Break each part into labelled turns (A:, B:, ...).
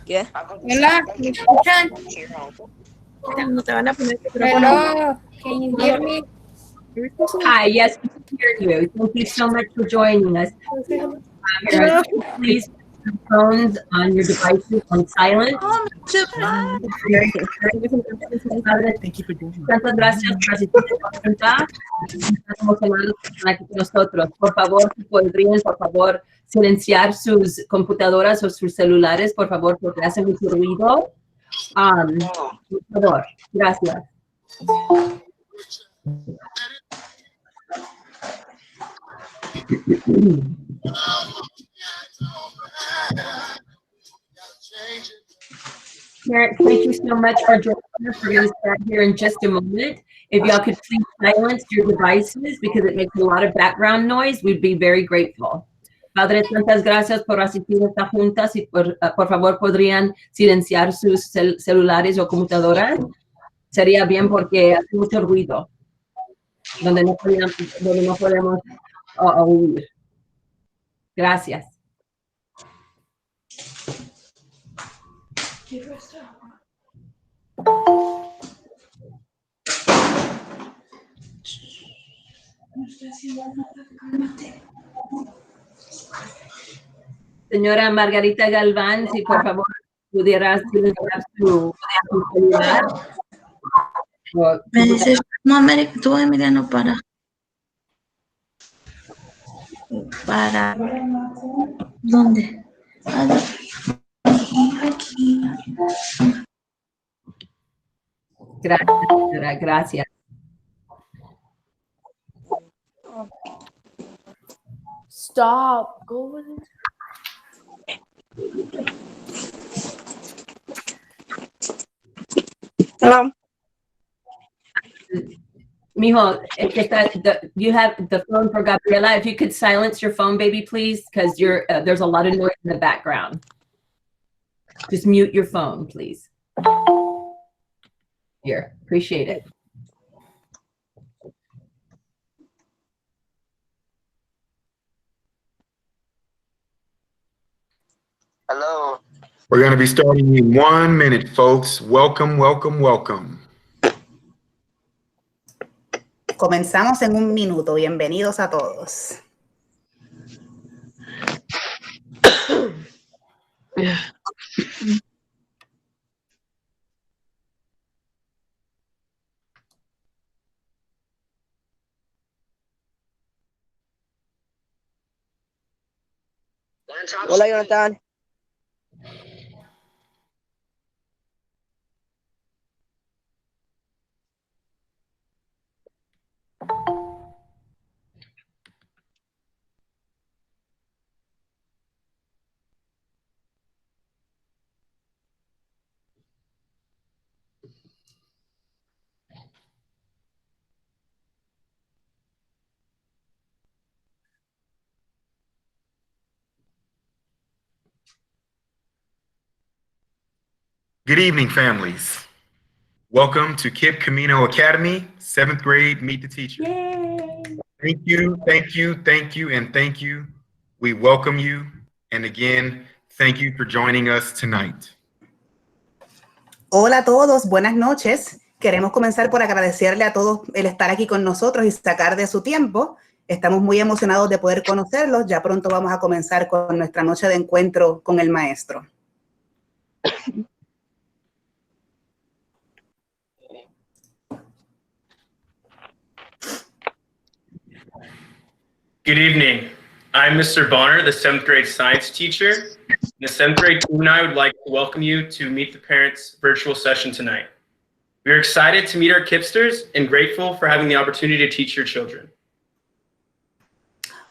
A: ¿Qué?
B: Hola, ¿me escuchan?
C: No te van a poner
B: Hello, can you hear me?
C: Hi, yes, we can hear you. Thank you so much for joining us. Please put your phones on your devices on silent. Tantas gracias por asistir a esta junta. Estamos emocionados que están aquí con nosotros. Por favor, si podrían, por favor, silenciar sus computadoras o sus celulares, por favor, porque hacen mucho ruido. Por favor, gracias. Parents, thank you so much for joining us. We're going to start here in just a moment. If y'all could please silence your devices because it makes a lot of background noise, we'd be very grateful. Padres, tantas gracias por asistir a esta junta. Si por favor podrían silenciar sus celulares o computadoras, sería bien porque hace mucho ruido, donde no podemos oír. Gracias. Señora Margarita Galván, si por favor pudiera silenciar su celular.
D: Me dice, no, tú, Emiliano, para, ¿dónde? Aquí.
C: Gracias, señora, gracias.
A: Stop. Go with it.
E: Hello.
C: Mijo, you have the phone for Gabriela. If you could silence your phone, baby, please, because there's a lot of noise in the background. Just mute your phone, please. Here, appreciate it.
E: Hello.
F: We're going to be starting in 1 minute, folks. Welcome, welcome, welcome.
G: Comenzamos en 1 minuto. Bienvenidos a todos.
E: Hola, Jonathan.
F: Good evening, families. Welcome to KIPP Camino Academy, 7th grade Meet the Teacher.
C: Yay.
F: Thank you, thank you, thank you, and thank you. We welcome you. And again, thank you for joining us tonight.
G: Hola a todos, buenas noches. Queremos comenzar por agradecerle a todos el estar aquí con nosotros y sacar de su tiempo. Estamos muy emocionados de poder conocerlos. Ya pronto vamos a comenzar con nuestra noche de encuentro con el maestro.
H: Good evening. I'm Mr. Bonner, the 7th grade science teacher. The 7th grade team and I would like to welcome you to Meet the Parents virtual session tonight. We are excited to meet our KIPPsters and grateful for having the opportunity to teach your children.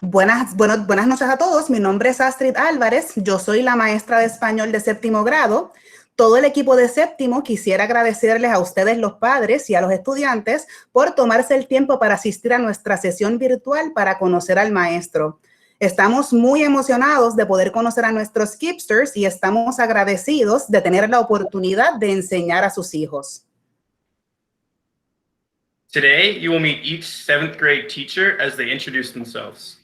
G: Buenas noches a todos. Mi nombre es Astrid Álvarez. Yo soy la maestra de español de 7º grado. Todo el equipo de 7º quisiera agradecerles a ustedes, los padres, y a los estudiantes por tomarse el tiempo para asistir a nuestra sesión virtual para conocer al maestro. Estamos muy emocionados de poder conocer a nuestros KIPPsters y estamos agradecidos de tener la oportunidad de enseñar a sus hijos.
H: Today, you will meet each 7th grade teacher as they introduce themselves.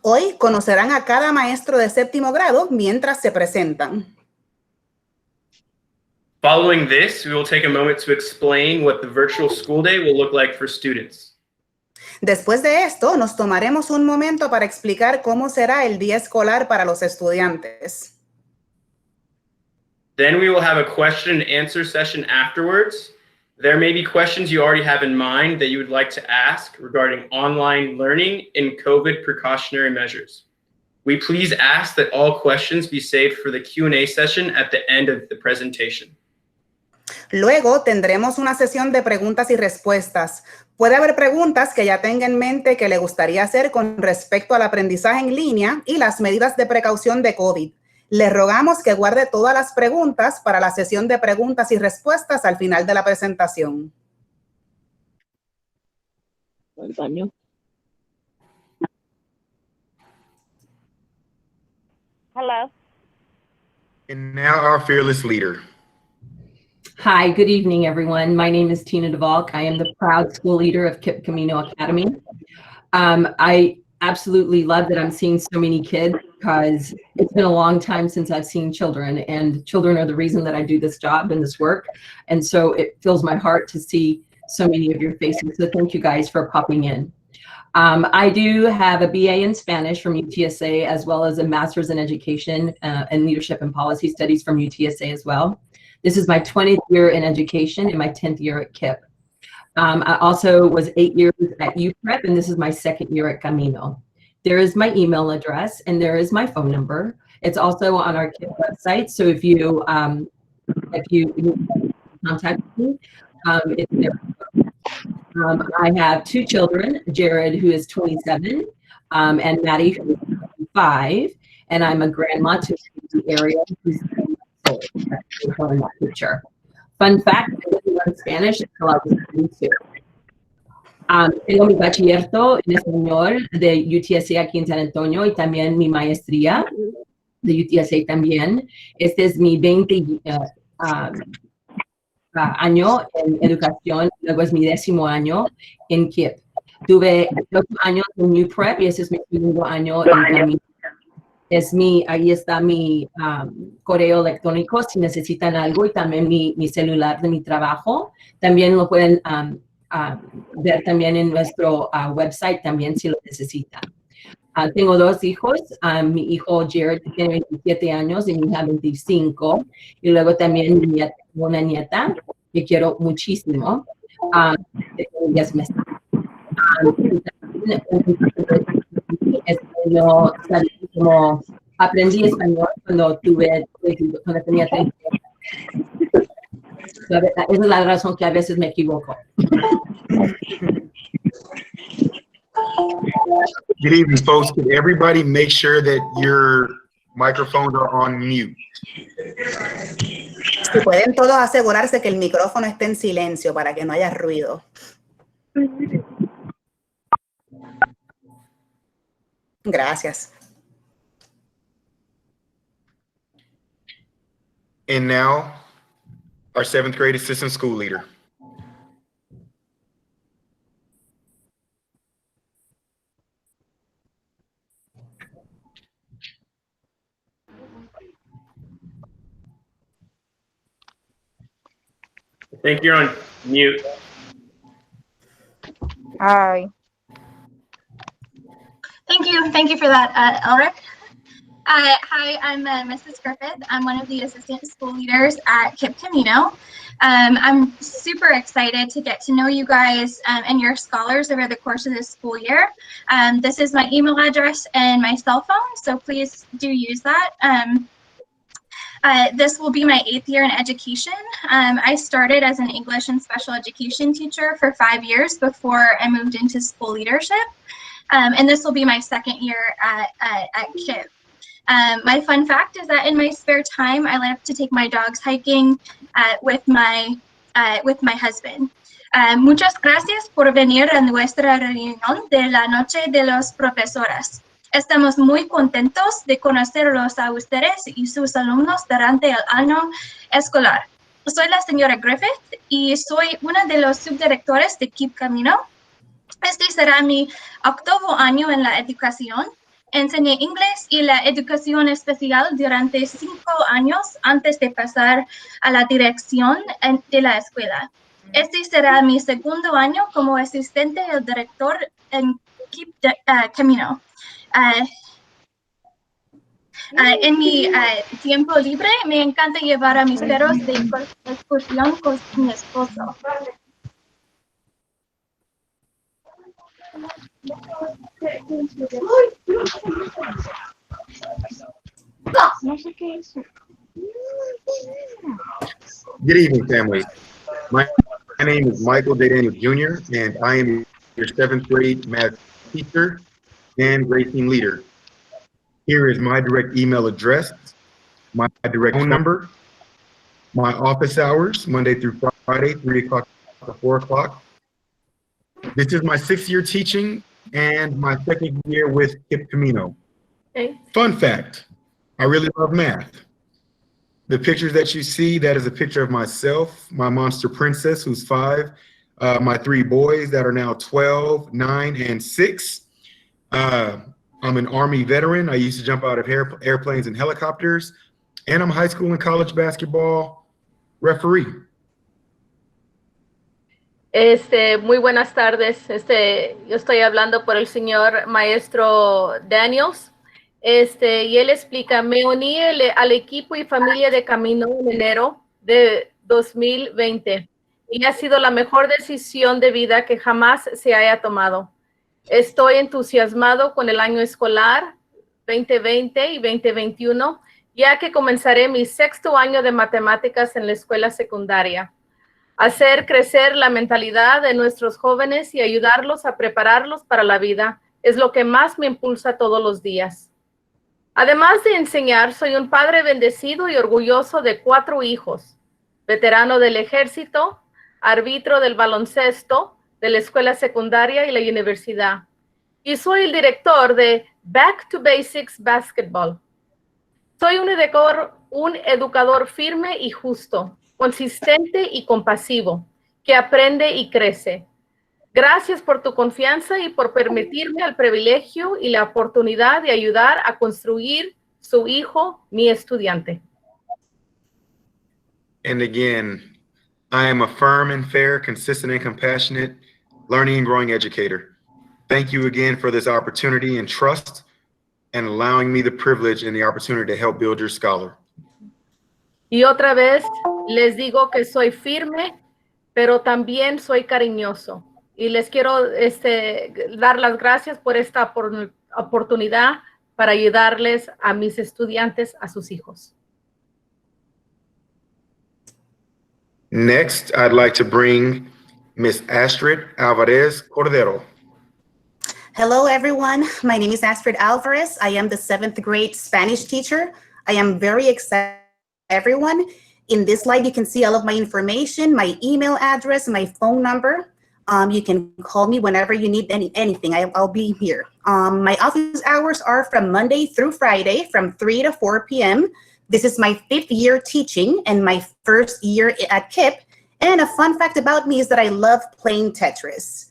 G: Hoy conocerán a cada maestro de séptimo grado mientras se presentan.
H: Following this, we will take a moment to explain what the virtual school day will look like for students.
G: Después de esto, nos tomaremos un momento para explicar cómo será el día escolar para los estudiantes.
H: Then we will have a question and answer session afterwards. There may be questions you already have in mind that you would like to ask regarding online learning and COVID precautionary measures. We please ask that all questions be saved for the Q&A session at the end of the presentation.
G: Luego tendremos una sesión de preguntas y respuestas. Puede haber preguntas que ya tenga en mente que le gustaría hacer con respecto al aprendizaje en línea y las medidas de precaución de COVID. Le rogamos que guarde todas las preguntas para la sesión de preguntas y respuestas al final de la presentación.
A: Al baño. Hello.
F: And now our fearless leader.
C: Hi, good evening, everyone. My name is Tina DeValk. I am the proud school leader of KIPP Camino Academy. I absolutely love that I'm seeing so many kids because it's been a long time since I've seen children, and children are the reason that I do this job and this work. And so it fills my heart to see so many of your faces. So thank you guys for popping in. I do have a BA in Spanish from UTSA, as well as a master's in education and leadership and policy studies from UTSA as well. This is my 20th year in education and my 10th year at KIPP. I also was 8 years at UPrep, and this is my 2nd year at Camino. There is my email address, and there is my phone number. It's also on our KIPP website, so if you contact me, it's there. I have 2 children, Jared, who is 27, and Maddie, who is 25, and I'm a grandma to Ariel, who's teacher. Fun fact, I learned Spanish until I was 22. Tengo mi bachillerato en español de UTSA aquí en San Antonio y también mi maestría de UTSA también. Este es mi 20 año en educación, luego es mi 10º año en KIPP. Tuve 8 años en UPrep y ese es mi 2º año en Camino. Ahí está mi correo electrónico si necesitan algo, y también mi celular de mi trabajo. También lo pueden ver también en nuestro website también si lo necesitan. Tengo 2 hijos. Mi hijo Jared tiene 27 años y mi hija 25. Y luego también una nieta que quiero muchísimo. De 10 meses. Yo como aprendí español cuando tenía 30 años. Esa es la razón que a veces me equivoco.
F: Good evening, folks. Could everybody make sure that your microphones are on mute?
G: Si pueden todos asegurarse que el micrófono esté en silencio para que no haya ruido. Gracias.
F: And now, our 7th grade assistant school leader.
H: I think you're on mute.
I: Hi. Thank you for that, Elric. Hi, I'm Mrs. Griffith. I'm one of the assistant school leaders at KIPP Camino. I'm super excited to get to know you guys and your scholars over the course of this school year. This is my email address and my cell phone, so please do use that. This will be my 8th year in education. I started as an English and special education teacher for 5 years before I moved into school leadership. And this will be my 2nd year at KIPP. My fun fact is that in my spare time, I like to take my dogs hiking with my husband. Muchas gracias por venir a nuestra reunión de la Noche de los Profesores. Estamos muy contentos de conocerlos a ustedes y sus alumnos durante el año escolar. Soy la señora Griffith y soy una de los subdirectores de KIPP Camino. Este será mi 8º año en la educación Enseñé inglés y la educación especial durante 5 años antes de pasar a la dirección de la escuela. Este será mi segundo año como asistente del director en KIPP Camino. En mi tiempo libre me encanta llevar a mis perros de excursión con mi esposo.
A: No sé qué es.
F: Good evening, family. My name is Michael J. Daniel Jr., and I am your 7th grade math teacher and grade team leader. Here is my direct email address, my direct phone number, my office hours, Monday through Friday, 3 o'clock to 4 o'clock. This is my 6th year teaching and my 2nd year with KIPP Camino.
A: Okay.
F: Fun fact, I really love math. The pictures that you see, that is a picture of myself, my monster princess, who's 5, my 3 boys that are now 12, 9, and 6. I'm an Army veteran. I used to jump out of airplanes and helicopters, and I'm a high school and college basketball referee.
A: Muy buenas tardes. Yo estoy hablando por el señor maestro Daniels. Y él explica, me uní al equipo y familia de Camino en enero de 2020 y ha sido la mejor decisión de vida que jamás se haya tomado. Estoy entusiasmado con el año escolar 2020 y 2021, ya que comenzaré mi 6º año de matemáticas en la escuela secundaria. Hacer crecer la mentalidad de nuestros jóvenes y ayudarlos a prepararlos para la vida es lo que más me impulsa todos los días. Además de enseñar, soy un padre bendecido y orgulloso de 4 hijos, veterano del ejército, árbitro del baloncesto, de la escuela secundaria y la universidad. Y soy el director de Back to Basics Basketball. Soy un educador firme y justo, consistente y compasivo, que aprende y crece. Gracias por tu confianza y por permitirme el privilegio y la oportunidad de ayudar a construir su hijo, mi estudiante.
F: And again, I am a firm and fair, consistent and compassionate learning and growing educator. Thank you again for this opportunity and trust and allowing me the privilege and the opportunity to help build your scholar.
A: Y otra vez les digo que soy firme, pero también soy cariñoso. Y les quiero dar las gracias por esta oportunidad para ayudarles a mis estudiantes, a sus hijos.
F: Next, I'd like to bring Miss Astrid Alvarez Cordero.
G: Hello, everyone. My name is Astrid Alvarez. I am the 7th grade Spanish teacher. I am very excited, everyone. In this slide, you can see all of my information, my email address, my phone number. You can call me whenever you need anything. I'll be here. My office hours are from Monday through Friday from 3 to 4 p.m. This is my 5th year teaching and my 1st year at KIPP. And a fun fact about me is that I love playing Tetris.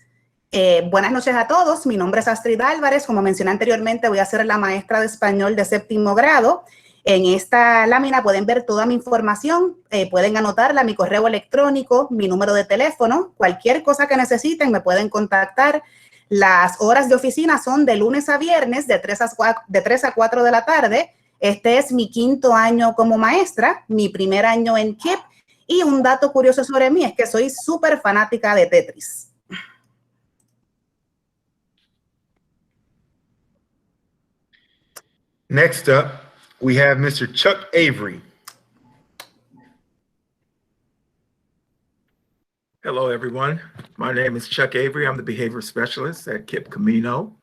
G: Buenas noches a todos. Mi nombre es Astrid Álvarez. Como mencioné anteriormente, voy a ser la maestra de español de 7º grado. En esta lámina pueden ver toda mi información, pueden anotarla, mi correo electrónico, mi número de teléfono, cualquier cosa que necesiten me pueden contactar. Las horas de oficina son de lunes a viernes de 3 a 4 de la tarde. Este es mi 5º año como maestra, mi primer año en KIPP, y un dato curioso sobre mí es que soy súper fanática de Tetris.
F: Next up, we have Mr. Chuck Avery.
J: Hello, everyone. My name is Chuck Avery. I'm the behavior specialist at KIPP Camino.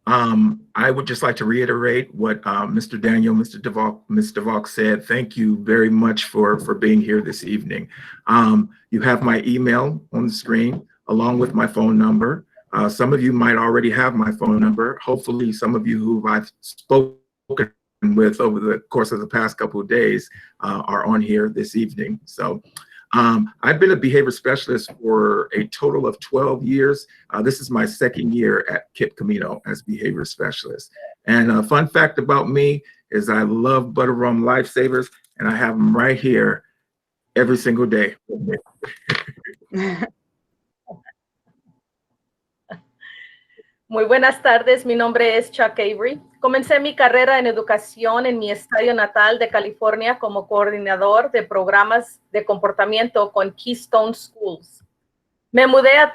J: I would just like to reiterate what Mr. Daniel, Ms. DeValk said. Thank you very much for being here this evening. You have my email on the screen along with my phone number. Some of you might already have my phone number. Hopefully, some of you who I've spoken with over the course of the past couple of days are on here this evening. So I've been a behavior specialist for a total of 12 years. This is my second year at KIPP Camino as behavior specialist. And a fun fact about me is I love butter rum lifesavers, and I have them right here every single day.
A: Muy buenas tardes, mi nombre es Chuck Avery. Comencé mi carrera en educación en mi estado natal de California como coordinador de programas de comportamiento con Keystone Schools. Me mudé a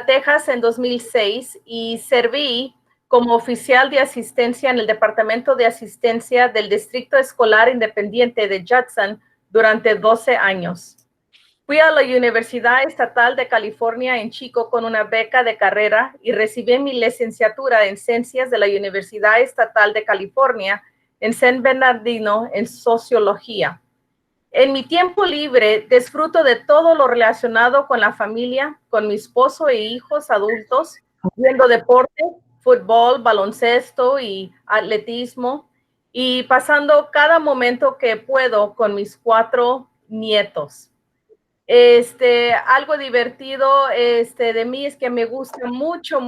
A: Texas en 2006 y serví como oficial de asistencia en el Departamento de Asistencia del Distrito Escolar Independiente de Judson durante 12 años. Fui a la Universidad Estatal de California en Chico con una beca de carrera y recibí mi licenciatura en Ciencias de la Universidad Estatal de California en San Bernardino en Sociología. En mi tiempo libre disfruto de todo lo relacionado con la familia, con mi esposo e hijos adultos, viendo deporte, fútbol, baloncesto y atletismo, y pasando cada momento que puedo con mis 4 nietos. Algo divertido de mí es que me gustan mucho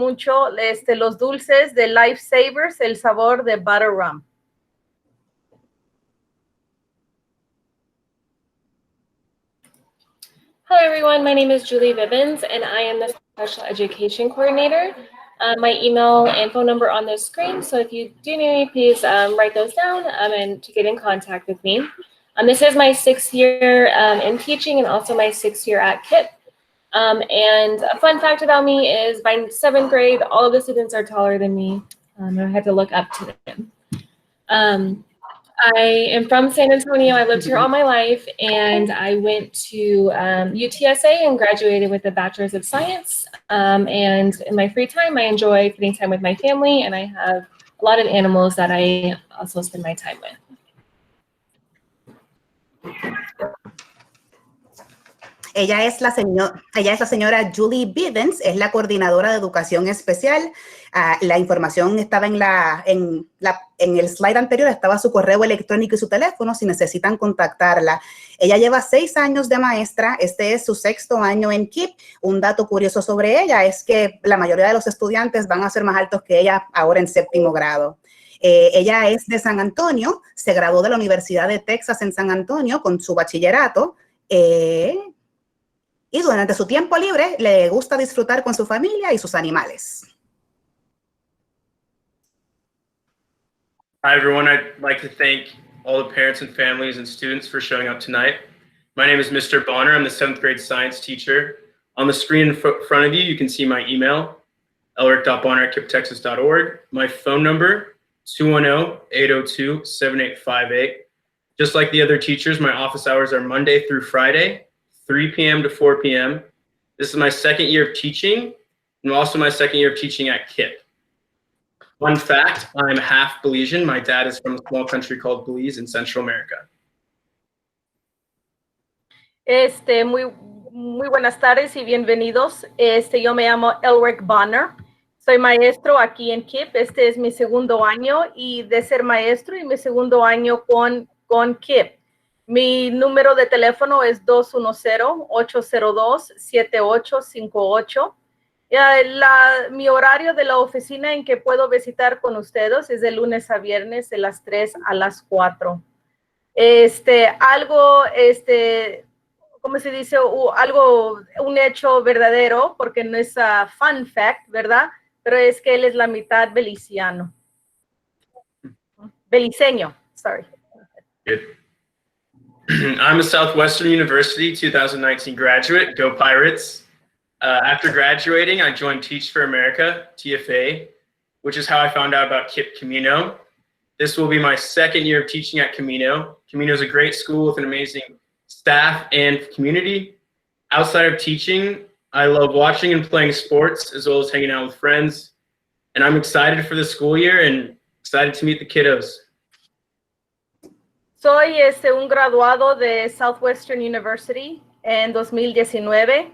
A: los dulces de Lifesavers, el sabor de butter rum.
K: Hello everyone, my name is Julie Vivens and I am the Special Education Coordinator. My email and phone number on the screen, so if you do need me, please write those down and to get in contact with me. This is my 6th year in teaching and also my 6th year at KIPP. And a fun fact about me is by 7th grade, all of the students are taller than me. I had to look up to them. I am from San Antonio. I lived here all my life, and I went to UTSA and graduated with a Bachelor's of Science. And in my free time, I enjoy spending time with my family, and I have a lot of animals that I also spend my time with.
G: Ella es la señora Julie Bivens, es la coordinadora de educación especial. La información estaba en el slide anterior, estaba su correo electrónico y su teléfono si necesitan contactarla. Ella lleva 6 años de maestra, este es su 6º año en KIPP. Un dato curioso sobre ella es que la mayoría de los estudiantes van a ser más altos que ella ahora en 7º grado. Ella es de San Antonio, se graduó de la Universidad de Texas en San Antonio con su bachillerato. Y durante su tiempo libre le gusta disfrutar con su familia y sus animales.
H: Hi, everyone. I'd like to thank all the parents and families and students for showing up tonight. My name is Mr. Bonner. I'm the 7th grade science teacher. On the screen in front of you, you can see my email, elric.bonner@kipptexas.org. My phone number, 210-802-7858. Just like the other teachers, my office hours are Monday through Friday, 3 p.m. to 4 p.m. This is my 2nd year of teaching and also my 2nd year of teaching at KIPP. Fun fact, I'm half Belizean. My dad is from a small country called Belize in Central America.
A: Muy buenas tardes y bienvenidos. Yo me llamo Elric Bonner. Soy maestro aquí en KIPP. Este es mi 2º año y de ser maestro y mi 2º año con KIPP. Mi número de teléfono es 210-802-7858. Mi horario de la oficina en que puedo visitar con ustedes es de lunes a viernes de las 3 a las 4. ¿Cómo se dice? Un hecho verdadero, porque no es fun fact, ¿verdad? Pero es que él es la mitad beliceño, sorry.
H: Good. I'm a Southwestern University 2019 graduate. Go Pirates. After graduating, I joined Teach for America, TFA, which is how I found out about KIPP Camino. This will be my 2nd year of teaching at Camino. Camino is a great school with an amazing staff and community. Outside of teaching, I love watching and playing sports as well as hanging out with friends. And I'm excited for the school year and excited to meet the kiddos.
A: Soy un graduado de Southwestern University en 2019.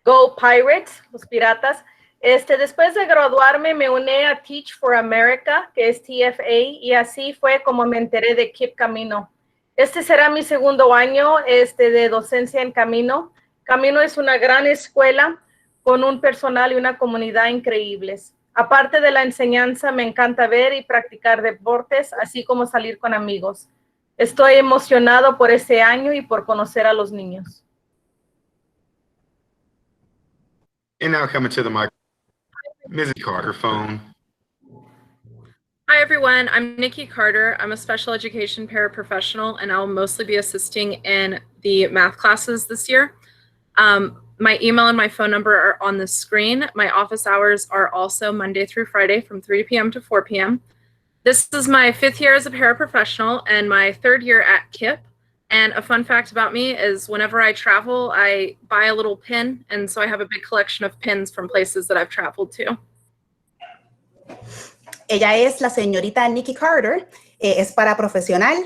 A: Go Pirates, los Piratas. Después de graduarme me uní a Teach for America, que es TFA, y así fue como me enteré de KIPP Camino. Este será mi segundo año de docencia en Camino. Camino es una gran escuela con un personal y una comunidad increíbles. Aparte de la enseñanza, me encanta ver y practicar deportes, así como salir con amigos. Estoy emocionado por este año y por conocer a los niños.
F: And now coming to the mic, Mrs. Carter phone.
L: Hi, everyone. I'm Nikki Carter. I'm a special education paraprofessional, and I'll mostly be assisting in the math classes this year. My email and my phone number are on the screen. My office hours are also Monday through Friday from 3 p.m. to 4 p.m. This is my 5th year as a paraprofessional and my 3rd year at KIPP. And a fun fact about me is whenever I travel, I buy a little pin. And so I have a big collection of pins from places that I've traveled to.
G: Ella es la señorita Nikki Carter, es paraprofesional.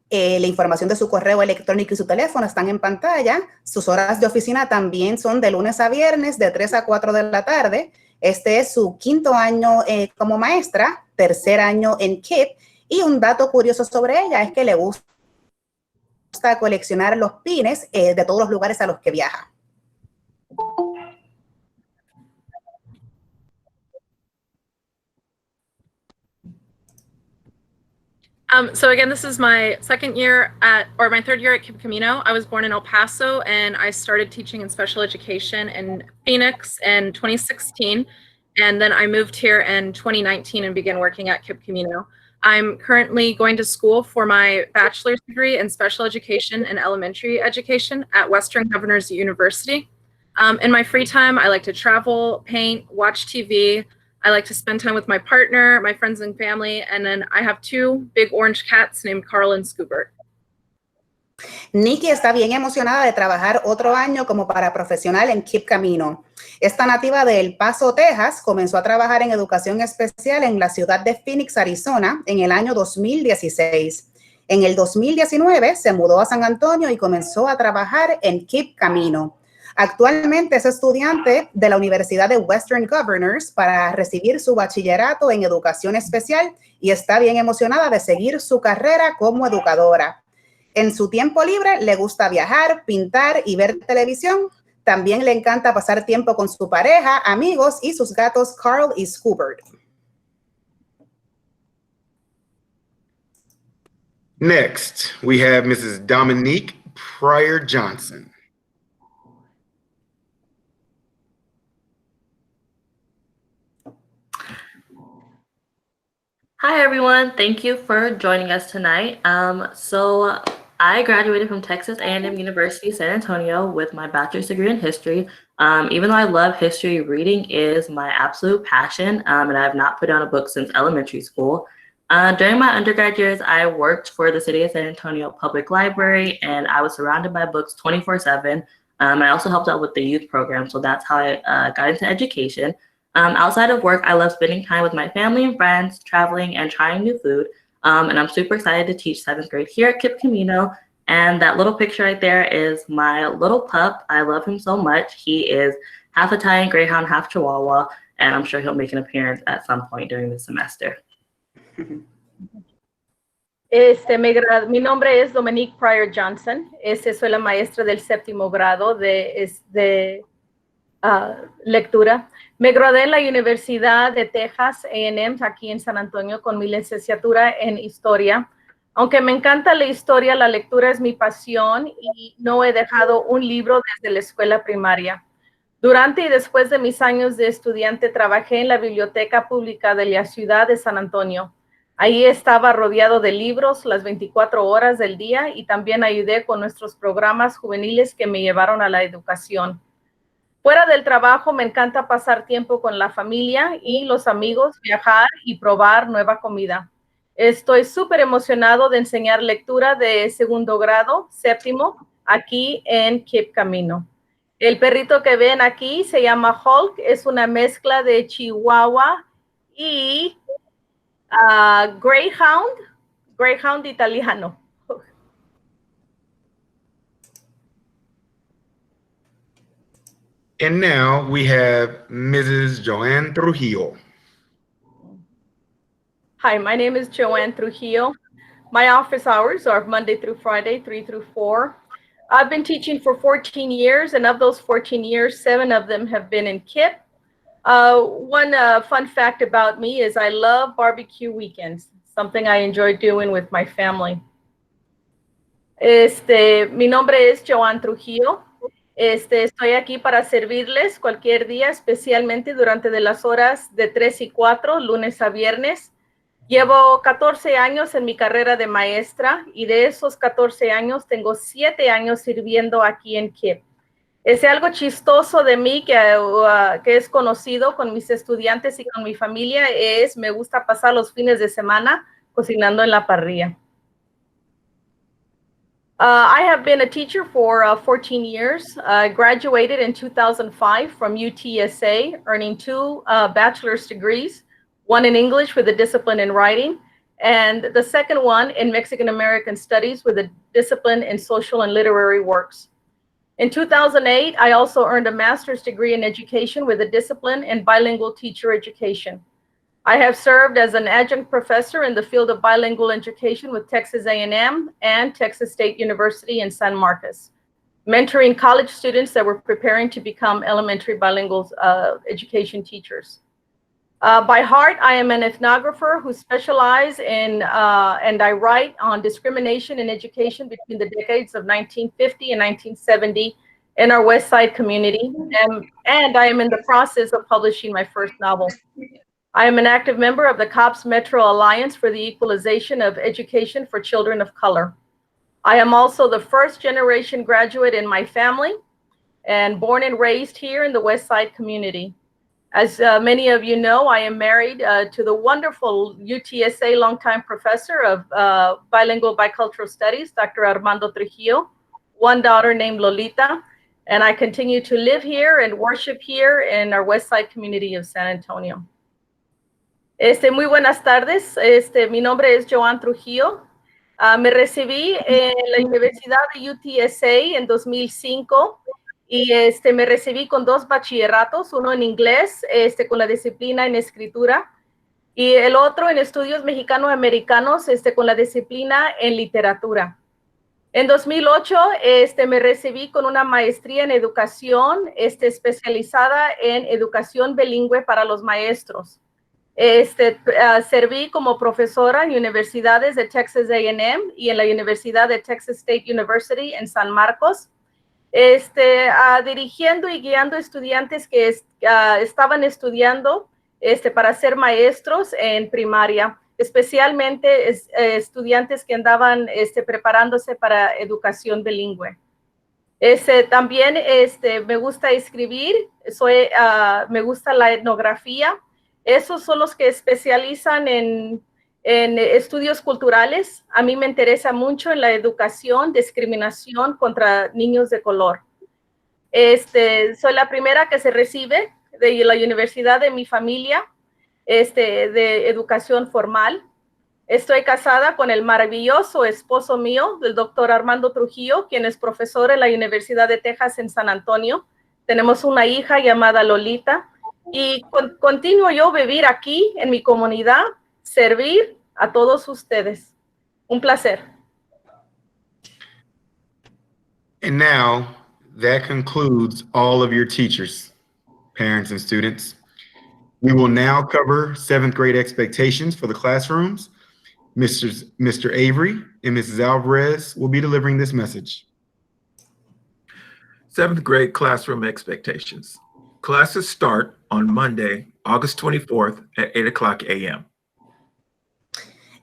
G: La información de su correo electrónico y su teléfono están en pantalla. Sus horas de oficina también son de lunes a viernes, de 3 a 4 de la tarde. Este es su 5º año como maestra, 3er año en KIPP. Y un dato curioso sobre ella es que le gusta coleccionar los pines de todos los lugares a los que viaja.
L: So again, this is my 3rd year at KIPP Camino. I was born in El Paso and I started teaching in special education in Phoenix in 2016. And then I moved here in 2019 and began working at KIPP Camino. I'm currently going to school for my bachelor's degree in special education and elementary education at Western Governors University. In my free time, I like to travel, paint, watch TV. I like to spend time with my partner, my friends and family, and then I have 2 big orange cats named Carl and Scoobert.
G: Nikki está bien emocionada de trabajar otro año como paraprofesional en KIPP Camino. Esta nativa de El Paso, Texas, comenzó a trabajar en educación especial en la ciudad de Phoenix, Arizona, en el año 2016. En el 2019 se mudó a San Antonio y comenzó a trabajar en KIPP Camino. Actualmente es estudiante de la Universidad de Western Governors para recibir su bachillerato en educación especial y está bien emocionada de seguir su carrera como educadora. En su tiempo libre le gusta viajar, pintar y ver televisión. También le encanta pasar tiempo con su pareja, amigos y sus gatos Carl y Scoobert.
F: Next, we have Mrs. Dominique Pryor Johnson.
M: Hi, everyone. Thank you for joining us tonight. So I graduated from Texas A&M University, San Antonio with my bachelor's degree in history. Even though I love history, reading is my absolute passion, and I have not put down a book since elementary school. During my undergrad years, I worked for the City of San Antonio Public Library, and I was surrounded by books 24/7. I also helped out with the youth program, so that's how I got into education. Outside of work, I love spending time with my family and friends, traveling and trying new food. And I'm super excited to teach 7th grade here at KIPP Camino. And that little picture right there is my little pup. I love him so much. He is half Italian Greyhound, half Chihuahua, and I'm sure he'll make an appearance at some point during the semester.
A: Mi nombre es Dominique Pryor Johnson. Soy la maestra del 7º grado de lectura. Me gradué en la Universidad de Texas A&M aquí en San Antonio con mi licenciatura en historia. Aunque me encanta la historia, la lectura es mi pasión y no he dejado un libro desde la escuela primaria. Durante y después de mis años de estudiante, trabajé en la biblioteca pública de la ciudad de San Antonio. Ahí estaba rodeado de libros las 24 horas del día y también ayudé con nuestros programas juveniles que me llevaron a la educación. Fuera del trabajo, me encanta pasar tiempo con la familia y los amigos, viajar y probar nueva comida. Estoy súper emocionado de enseñar lectura de 2º grado, 7º, aquí en KIPP Camino. El perrito que ven aquí se llama Hulk, es una mezcla de Chihuahua y Greyhound italiano.
F: And now we have Mrs. Joanne Trujillo.
A: Hi, my name is Joanne Trujillo. My office hours are Monday through Friday, 3 through 4. I've been teaching for 14 years, and of those 14 years, 7 of them have been in KIPP. One fun fact about me is I love barbecue weekends, something I enjoy doing with my family. Mi nombre es Joan Trujillo. Estoy aquí para servirles cualquier día, especialmente durante de las horas de 3 y 4, lunes a viernes. Llevo 14 años en mi carrera de maestra y de esos 14 años tengo 7 años sirviendo aquí en KIPP. Algo chistoso de mí que es conocido con mis estudiantes y con mi familia me gusta pasar los fines de semana cocinando en la parrilla. I have been a teacher for 14 years. I graduated in 2005 from UTSA, earning 2 bachelor's degrees, one in English with a discipline in writing, and the second one in Mexican American Studies with a discipline in social and literary works. In 2008, I also earned a master's degree in education with a discipline in bilingual teacher education. I have served as an adjunct professor in the field of bilingual education with Texas A&M and Texas State University in San Marcos, mentoring college students that were preparing to become elementary bilingual education teachers. By heart, I am an ethnographer who specializes in, and I write on discrimination in education between the decades of 1950 and 1970 in our West Side community, and I am in the process of publishing my first novel. I am an active member of the COPS Metro Alliance for the Equalization of Education for Children of Color. I am also the first generation graduate in my family and born and raised here in the West Side community. As many of you know, I am married to the wonderful UTSA longtime professor of bilingual bicultural studies, Dr. Armando Trujillo, one daughter named Lolita, and I continue to live here and worship here in our West Side community of San Antonio. Muy buenas tardes. Mi nombre es Joan Trujillo. Me recibí en la Universidad de UTSA en 2005 y me recibí con 2 bachilleratos, uno en inglés, con la disciplina en escritura, y el otro en estudios mexicano-americanos, con la disciplina en literatura. En 2008, me recibí con una maestría en educación, especializada en educación bilingüe para los maestros. Serví como profesora en universidades de Texas A&M y en la Universidad de Texas State University en San Marcos, dirigiendo y guiando estudiantes que estaban estudiando para ser maestros en primaria, especialmente estudiantes que andaban preparándose para educación bilingüe. También me gusta escribir, me gusta la etnografía. Esos son los que especializan en estudios culturales. A mí me interesa mucho en la educación, discriminación contra niños de color. Soy la primera que se recibe de la universidad de mi familia, de educación formal. Estoy casada con el maravilloso esposo mío, el doctor Armando Trujillo, quien es profesor en la Universidad de Texas en San Antonio. Tenemos una hija llamada Lolita. Y continúo yo vivir aquí en mi comunidad, servir a todos ustedes. Un placer.
F: And now, that concludes all of your teachers, parents, and students. We will now cover 7th grade expectations for the classrooms. Mr. Avery and Mrs. Alvarez will be delivering this message.
J: 7th grade classroom expectations. Classes start on Monday, August 24th at 8:00 a.m.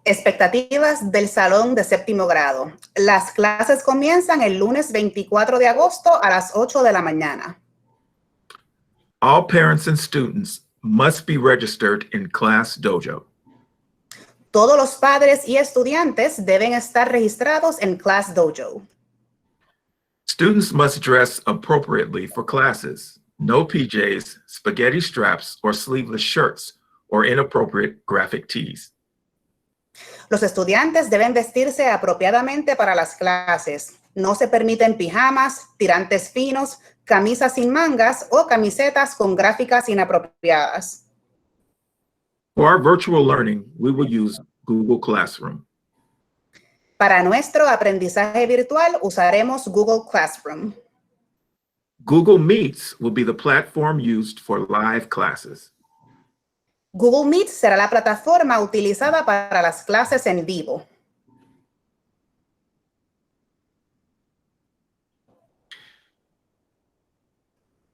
G: Expectativas del salón de séptimo grado. Las clases comienzan el lunes 24 de agosto a las 8 de la mañana.
J: All parents and students must be registered in Class Dojo.
G: Todos los padres y estudiantes deben estar registrados en Class Dojo.
J: Students must dress appropriately for classes. No PJs, spaghetti straps, or sleeveless shirts, or inappropriate graphic tees.
G: Los estudiantes deben vestirse apropiadamente para las clases. No se permiten pijamas, tirantes finos, camisas sin mangas o camisetas con gráficas inapropiadas.
J: For our virtual learning, we will use Google Classroom.
G: Para nuestro aprendizaje virtual usaremos Google Classroom.
J: Google Meets will be the platform used for live classes.
G: Google Meet será la plataforma utilizada para las clases en vivo.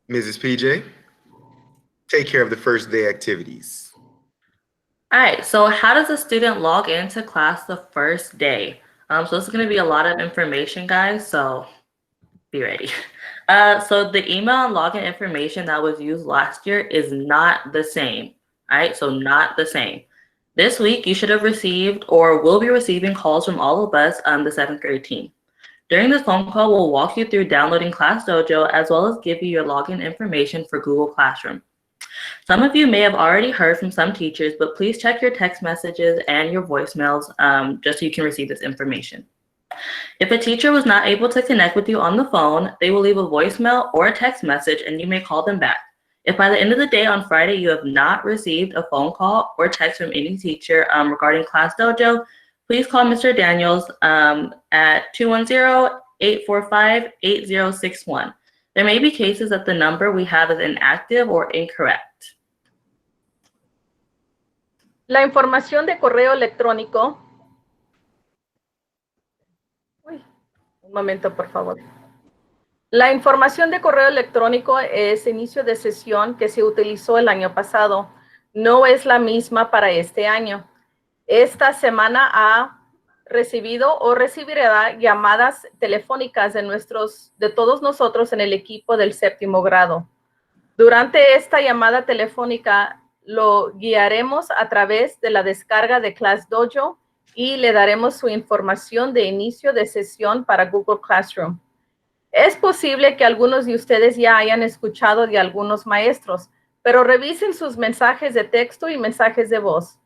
F: Mrs. PJ, take care of the first day activities.
M: All right, so how does a student log into class the first day? So this is going to be a lot of information, guys, so be ready. So the email and login information that was used last year is not the same, all right? So not the same. This week, you should have received or will be receiving calls from all of us, the 7th grade team. During this phone call, we'll walk you through downloading Class Dojo as well as give you your login information for Google Classroom. Some of you may have already heard from some teachers, but please check your text messages and your voicemails just so you can receive this information. If a teacher was not able to connect with you on the phone, they will leave a voicemail or a text message and you may call them back. If by the end of the day on Friday you have not received a phone call or text from any teacher regarding Class Dojo, please call Mr. Daniels at 210-845-8061. There may be cases that the number we have is inactive or incorrect.
A: La información de correo electrónico. Uy, un momento, por favor. La información de correo electrónico es inicio de sesión que se utilizó el año pasado. No es la misma para este año. Esta semana ha recibido o recibirá llamadas telefónicas de todos nosotros en el equipo del 7º grado. Durante esta llamada telefónica lo guiaremos a través de la descarga de Class Dojo y le daremos su información de inicio de sesión para Google Classroom. Es posible que algunos de ustedes ya hayan escuchado de algunos maestros, pero revisen sus mensajes de texto y mensajes de voz.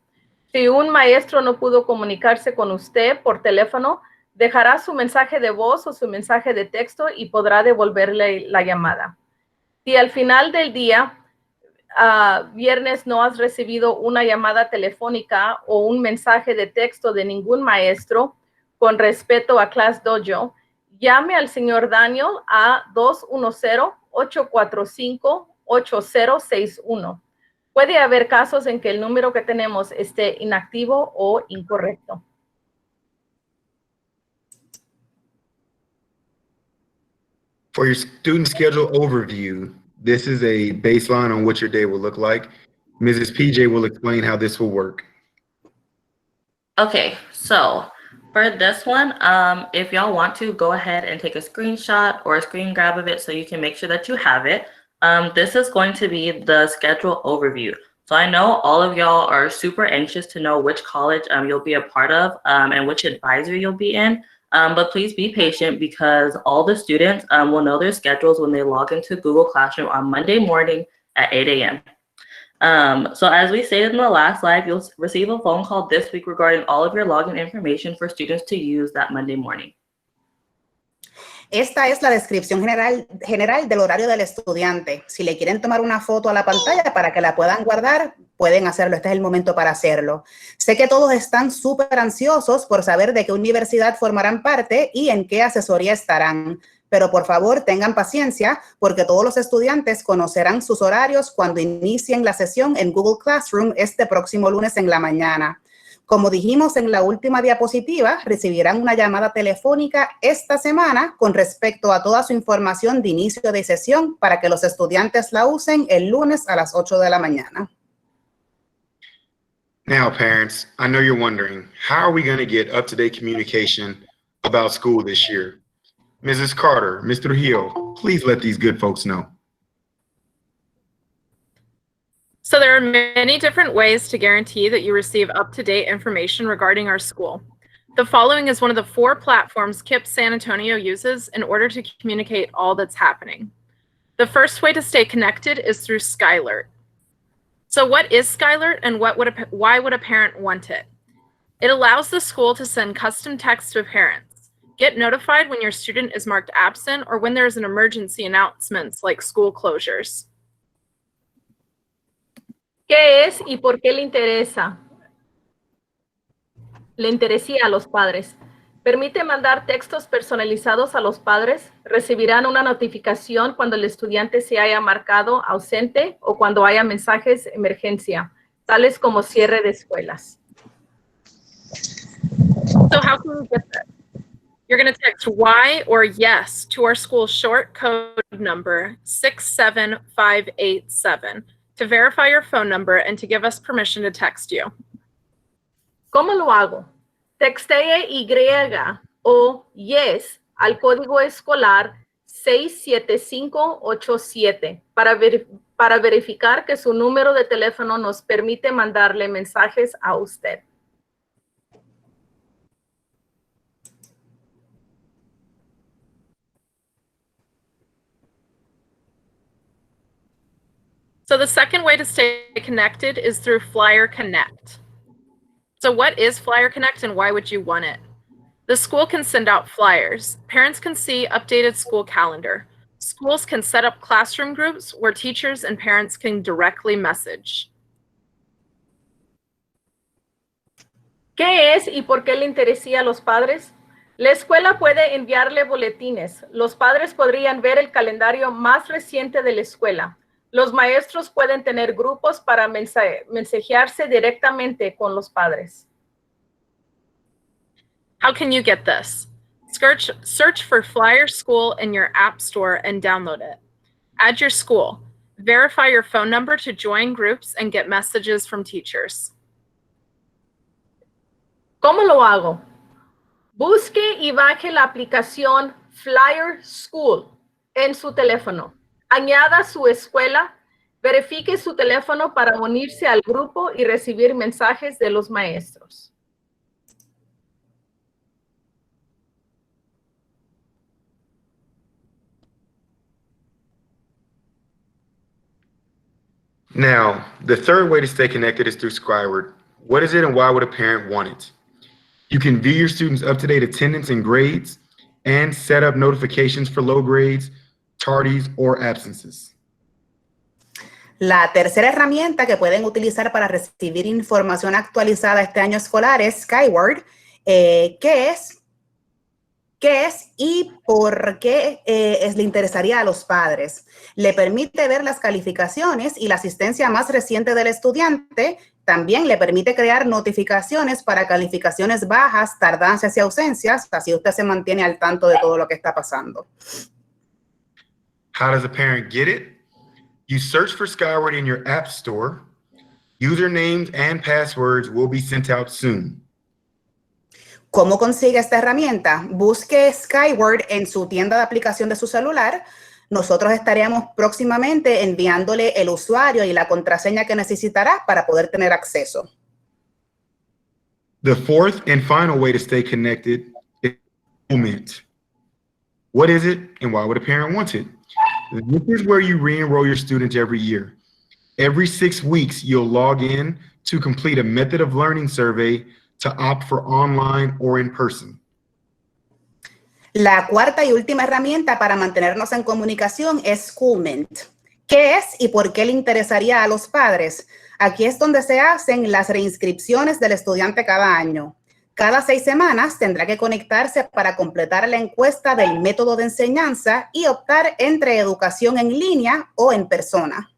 A: Si un maestro no pudo comunicarse con usted por teléfono, dejará su mensaje de voz o su mensaje de texto y podrá devolverle la llamada. Si al final del día, viernes, no has recibido una llamada telefónica o un mensaje de texto de ningún maestro con respecto a Class Dojo, llame al señor Daniel a 210-845-8061. Puede haber casos en que el número que tenemos esté inactivo o incorrecto.
F: For your student schedule overview, this is a baseline on what your day will look like. Mrs. PJ will explain how this will work.
M: Okay, so for this one, if y'all want to, go ahead and take a screenshot or a screen grab of it so you can make sure that you have it. This is going to be the schedule overview. So I know all of y'all are super anxious to know which college you'll be a part of and which advisory you'll be in. But please be patient because all the students will know their schedules when they log into Google Classroom on Monday morning at 8 a.m. So as we stated in the last slide, you'll receive a phone call this week regarding all of your login information for students to use that Monday morning.
G: Esta es la descripción general del horario del estudiante. Si le quieren tomar una foto a la pantalla para que la puedan guardar, pueden hacerlo. Este es el momento para hacerlo. Sé que todos están súper ansiosos por saber de qué universidad formarán parte y en qué asesoría estarán. Pero por favor, tengan paciencia porque todos los estudiantes conocerán sus horarios cuando inicien la sesión en Google Classroom este próximo lunes en la mañana. Como dijimos en la última diapositiva, recibirán una llamada telefónica esta semana con respecto a toda su información de inicio de sesión para que los estudiantes la usen el lunes a las 8 de la mañana.
F: Now, parents, I know you're wondering, how are we going to get up-to-date communication about school this year? Mrs. Carter, Mr. Hill, please let these good folks know.
L: So there are many different ways to guarantee that you receive up-to-date information regarding our school. The following is one of the 4 platforms KIPP San Antonio uses in order to communicate all that's happening. The first way to stay connected is through Skylert. So what is Skylert and why would a parent want it? It allows the school to send custom texts to parents. Get notified when your student is marked absent or when there's an emergency announcements like school closures.
A: ¿Qué es y por qué le interesa? Le interesía a los padres. Permite mandar textos personalizados a los padres. Recibirán una notificación cuando el estudiante se haya marcado ausente o cuando haya mensajes de emergencia, tales como cierre de escuelas.
L: So how can we get that? You're going to text Y or yes to our school short code number 67587 to verify your phone number and to give us permission to text you.
A: ¿Cómo lo hago? Textee Y o yes al código escolar 67587 para verificar que su número de teléfono nos permite mandarle mensajes a usted.
L: So the second way to stay connected is through Flyer Connect. So what is Flyer Connect and why would you want it? The school can send out flyers. Parents can see updated school calendar. Schools can set up classroom groups where teachers and parents can directly message.
A: ¿Qué es y por qué le interesaría a los padres? La escuela puede enviarle boletines. Los padres podrían ver el calendario más reciente de la escuela. Los maestros pueden tener grupos para mensajearse directamente con los padres.
L: How can you get this? Search for Flyer School in your app store and download it. Add your school. Verify your phone number to join groups and get messages from teachers.
A: ¿Cómo lo hago? Busque y baje la aplicación Flyer School en su teléfono. Añada su escuela, verifique su teléfono para unirse al grupo y recibir mensajes de los maestros.
F: Now, the third way to stay connected is through Skyward. What is it and why would a parent want it? You can view your students' up-to-date attendance and grades and set up notifications for low grades, tardies, or absences.
G: La tercera herramienta que pueden utilizar para recibir información actualizada este año escolar es Skyward. ¿Qué es y por qué le interesaría a los padres? Le permite ver las calificaciones y la asistencia más reciente del estudiante. También le permite crear notificaciones para calificaciones bajas, tardanzas y ausencias. Así usted se mantiene al tanto de todo lo que está pasando.
F: How does a parent get it? You search for Skyward in your app store. Usernames and passwords will be sent out soon.
G: ¿Cómo consigue esta herramienta? Busque Skyward en su tienda de aplicación de su celular. Nosotros estaríamos próximamente enviándole el usuario y la contraseña que necesitará para poder tener acceso.
F: The fourth and final way to stay connected is enrollment. What is it and why would a parent want it? This is where you re-enroll your students every year. Every 6 weeks, you'll log in to complete a method of learning survey to opt for online or in person.
G: La cuarta y última herramienta para mantenernos en comunicación es Schoolment. ¿Qué es y por qué le interesaría a los padres? Aquí es donde se hacen las reinscripciones del estudiante cada año. Cada 6 semanas tendrá que conectarse para completar la encuesta del método de enseñanza y optar entre educación en línea o en persona.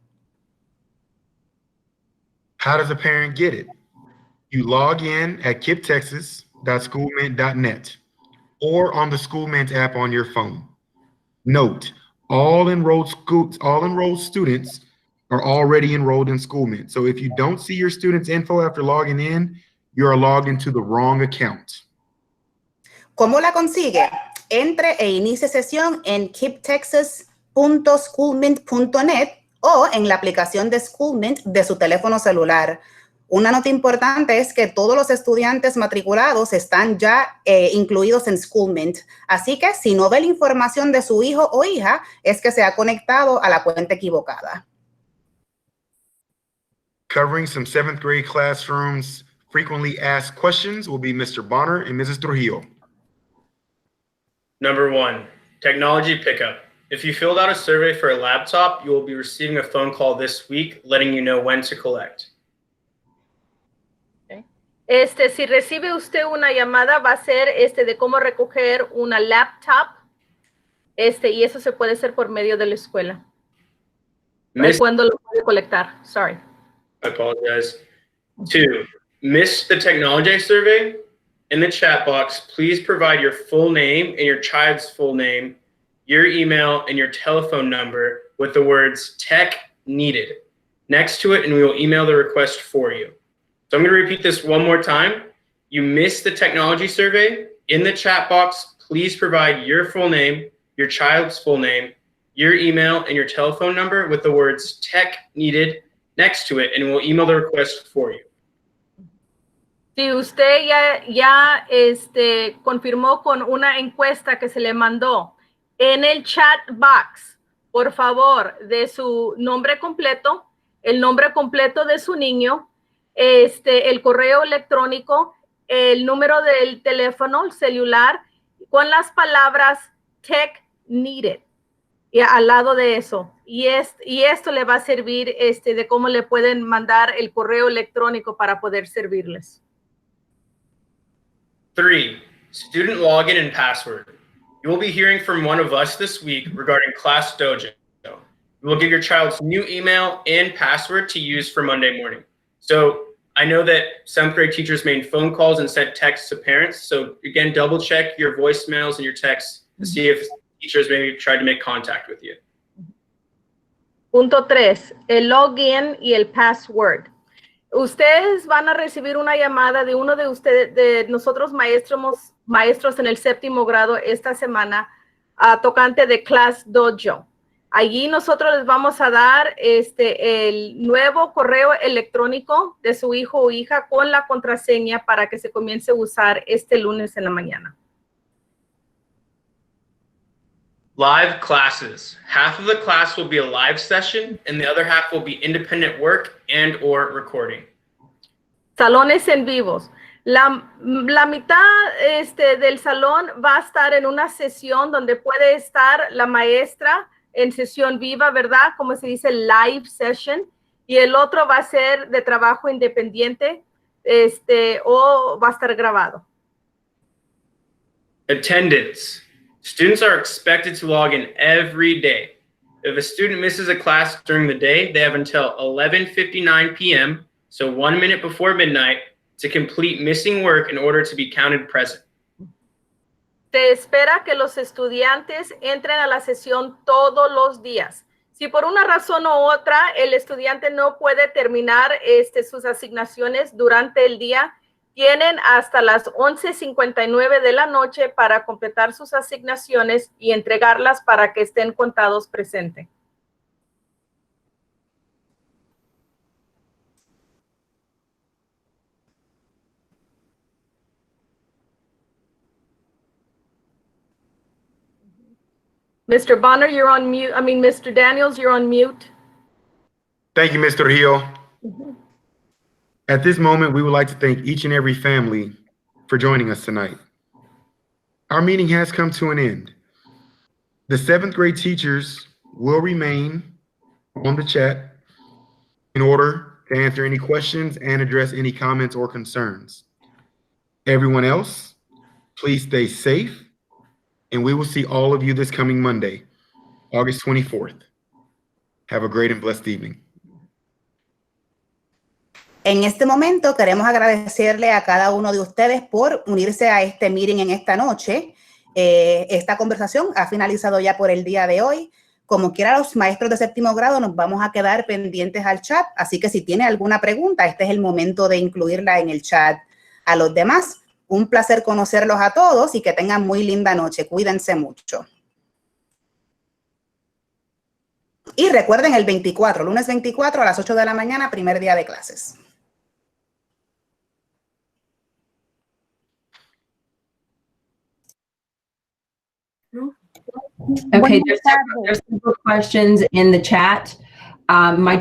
F: How does a parent get it? You log in at kipptexas.schoolmint.net or on the Schoolmint app on your phone. Note, all enrolled students are already enrolled in Schoolmint. So if you don't see your students' info after logging in, you are logged into the wrong account.
G: ¿Cómo la consigue? Entre e inicie sesión en kipptexas.schoolmint.net o en la aplicación de Schoolmint de su teléfono celular. Una nota importante es que todos los estudiantes matriculados están ya incluidos en Schoolmint. Así que si no ve la información de su hijo o hija, es que se ha conectado a la cuenta equivocada.
F: Covering some 7th grade classrooms, frequently asked questions will be Mr. Bonner and Mrs. Trujillo.
H: Number 1, technology pickup. If you filled out a survey for a laptop, you will be receiving a phone call this week letting you know when to collect.
A: Si recibe usted una llamada, va a ser de cómo recoger una laptop, y eso se puede hacer por medio de la escuela. ¿Cuándo lo puede colectar? Sorry.
H: I apologize. 2, missed the technology survey? In the chat box, please provide your full name and your child's full name, your email, and your telephone number with the words tech needed next to it, and we will email the request for you. So I'm going to repeat this one more time. You missed the technology survey. In the chat box, please provide your full name, your child's full name, your email, and your telephone number with the words tech needed next to it, and we'll email the request for you.
A: Si usted ya confirmó con una encuesta que se le mandó, en el chat box, por favor, de su nombre completo, el nombre completo de su niño, el correo electrónico, el número del teléfono celular, con las palabras tech needed, y al lado de eso. Y esto le va a servir de cómo le pueden mandar el correo electrónico para poder servirles.
H: 3, student login and password. You will be hearing from one of us this week regarding Class Dojo. We will give your child's new email and password to use for Monday morning. So I know that 7th grade teachers made phone calls and sent texts to parents. So again, double check your voicemails and your texts to see if teachers maybe tried to make contact with you.
A: Punto 3, el login y el password. Ustedes van a recibir una llamada de uno de ustedes, de nosotros maestros en el 7º grado esta semana, tocante de Class Dojo. Allí nosotros les vamos a dar el nuevo correo electrónico de su hijo o hija con la contraseña para que se comience a usar este lunes en la mañana.
H: Live classes. Half of the class will be a live session and the other half will be independent work and or recording.
A: Salones en vivos. La mitad del salón va a estar en una sesión donde puede estar la maestra en sesión viva, ¿verdad? Como se dice, live session. Y el otro va a ser de trabajo independiente, o va a estar grabado.
H: Attendance. Students are expected to log in every day. If a student misses a class during the day, they have until 11:59 p.m., so 1 minute before midnight, to complete missing work in order to be counted present.
A: Se espera que los estudiantes entren a la sesión todos los días. Si por una razón u otra el estudiante no puede terminar sus asignaciones durante el día, tienen hasta las 11:59 de la noche para completar sus asignaciones y entregarlas para que estén contados presente. Mr. Bonner, you're on mute. I mean, Mr. Daniels, you're on mute.
F: Thank you, Mr. Hill. At this moment, we would like to thank each and every family for joining us tonight. Our meeting has come to an end. The 7th grade teachers will remain on the chat in order to answer any questions and address any comments or concerns. Everyone else, please stay safe, and we will see all of you this coming Monday, August 24th. Have a great and blessed evening.
G: En este momento queremos agradecerle a cada uno de ustedes por unirse a este meeting en esta noche. Esta conversación ha finalizado ya por el día de hoy. Como quiera, los maestros de 7º grado nos vamos a quedar pendientes al chat, así que si tiene alguna pregunta, este es el momento de incluirla en el chat a los demás. Un placer conocerlos a todos y que tengan muy linda noche. Cuídense mucho. Y recuerden el 24, lunes 24 a las 8 de la mañana, primer día de clases.
C: Okay, there's several questions in the chat. My